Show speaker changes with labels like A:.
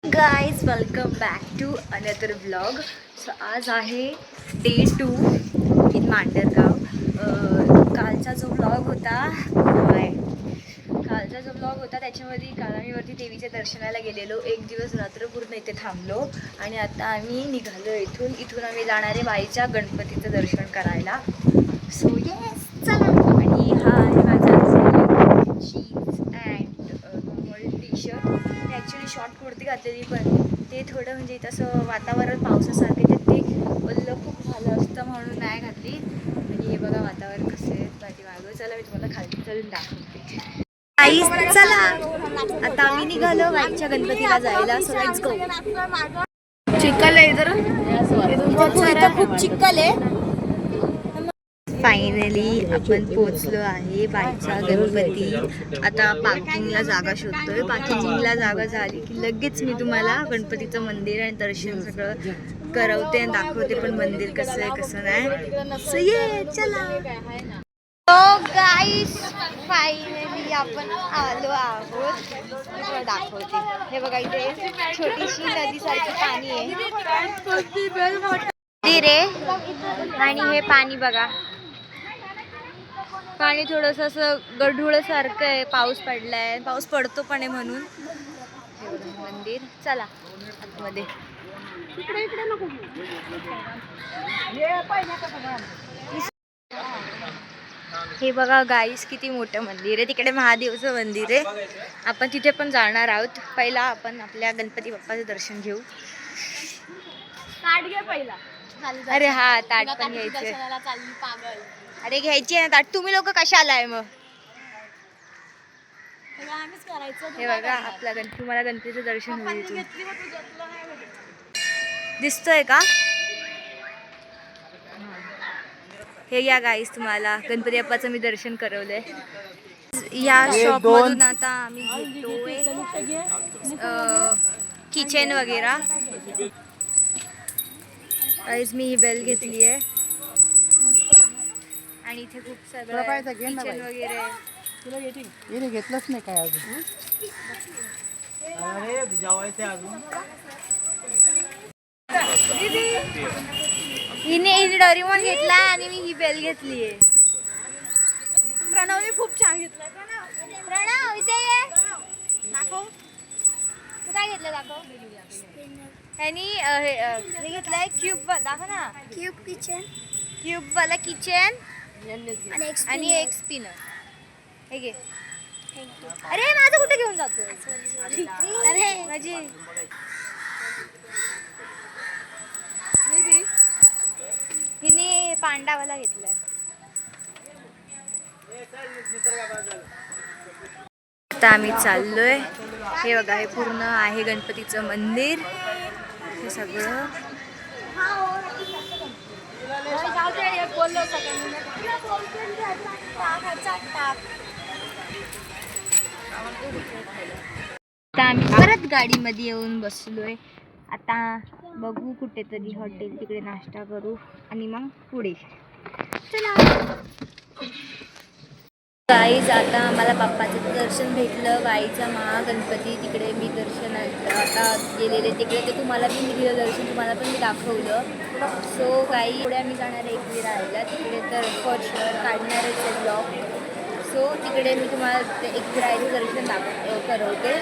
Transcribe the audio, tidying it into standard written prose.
A: Guys welcome back to another vlog. So आज आहे day 2 in मांडरगाव. कालचा जो व्लॉग होता त्याच्यामध्ये काल आम्ही वरती देवीच्या दर्शनाला गेलेलो. एक दिवस रात्र पूर्ण इथे थांबलो आणि आता आम्ही निघालो इथून आम्ही जाणार आहे बाईच्या गणपतीचं दर्शन करायला. सो येस चला. आणि हा आहे माझा jeans and normal T shirt. मी ॲक्च्युली शॉर्ट कुर्ती घातलेली पण ते थोडं म्हणजे तसं वातावरण पावसासारखे तर ते ओलं खूप झालं असतं म्हणून नाही घातली. आणि हे बघा वातावरण कसं आहे पाठीमागं. चला मी तुम्हाला खाली चढून दाखवते. चला आता आम्ही निघालो बाईच्या गणपतीला जायला. So let's go.
B: चिखल आहे इथं खूप चिखल आहे.
A: फायनली आपण पोचलो आहे बाईचा गणपती. आता पार्किंगला जागा शोधतोय. पार्किंगला जागा झाली की लगेच मी तुम्हाला गणपतीचं मंदिर आणि दर्शन सगळं करवते आणि दाखवते पण मंदिर कसं आहे कसं नाही. सो ये चला. तो गाईस फायनली आपण आलो आहोत. मी तुला दाखवते. हे बघा इथे छोटीशी नदीसारखी पाणी आहे रे. आणि हे पाणी बघा, पाणी थोडंसं असं गढूळ सारखं आहे. पाऊस पडलाय, पाऊस पडतो पण आहे म्हणून. मंदिर चला आतमध्ये. हे बघा गाईस किती मोठं मंदिर आहे. तिकडे महादेवचं मंदिर आहे. आपण तिथे पण जाणार आहोत. पहिला आपण आपल्या गणपती बाप्पाचं दर्शन घेऊ.
B: ताट घे पहिला.
A: अरे हा ताट पण घ्यायचे. अरे घ्यायची आहे ना ताट. तुम्ही लोक कशाला आहे मग? हे बघा आपला तुम्हाला गणपतीचं दर्शन होईल. दिसतोय का? हे या गाईस तुम्हाला गणपती बाप्पाचं मी दर्शन करवलंय. या शॉप मधून आता आम्ही घेतोय किचन वगैरे. गाईस मी ही बेल घेतली आहे आणि इथे खूप सगळं किचन वगैरे.
B: तुला घेतलंच नाही काय अजून?
A: हिने डोरेमॉन घेतला आणि मी ही बेल घेतली आहे.
B: प्रणवने खूप छान घेतलाय.
A: प्रणव इथे ये. दाखव तू काय घेतलं दाखव. ह्यानी हे घेतलंय क्यूब. दाखव ना. क्यूब वाला किचन आणि एक स्पिनर. हे घे. अरे माझं कुठे घेऊन जातो? अरे माझी हिने पांडावाला घेतलाय. आता आम्ही चाललोय. हे बघा हे पूर्ण आहे गणपतीचं मंदिर. हे सगळं आता आम्ही परत गाडीमध्ये येऊन बसलोय. आता बघू कुठेतरी हॉटेल तिकडे नाश्ता करू आणि मग पुढे चला. गाईज आता आम्हाला बाप्पाचं दर्शन भेटलं. बाईचा महागणपती तिकडे मी दर्शन आता गेलेले तिकडे ते तुम्हाला पण मी दिलं दर्शन. तुम्हाला पण मी दाखवलं. सो गाई पुढे आम्ही जाणार आहे एकवी राहायला. तिकडे तर फर्स्ट काढणारच आहे ब्लॉग. सो तिकडे मी तुम्हाला एकवी राहायचं दर्शन करवते.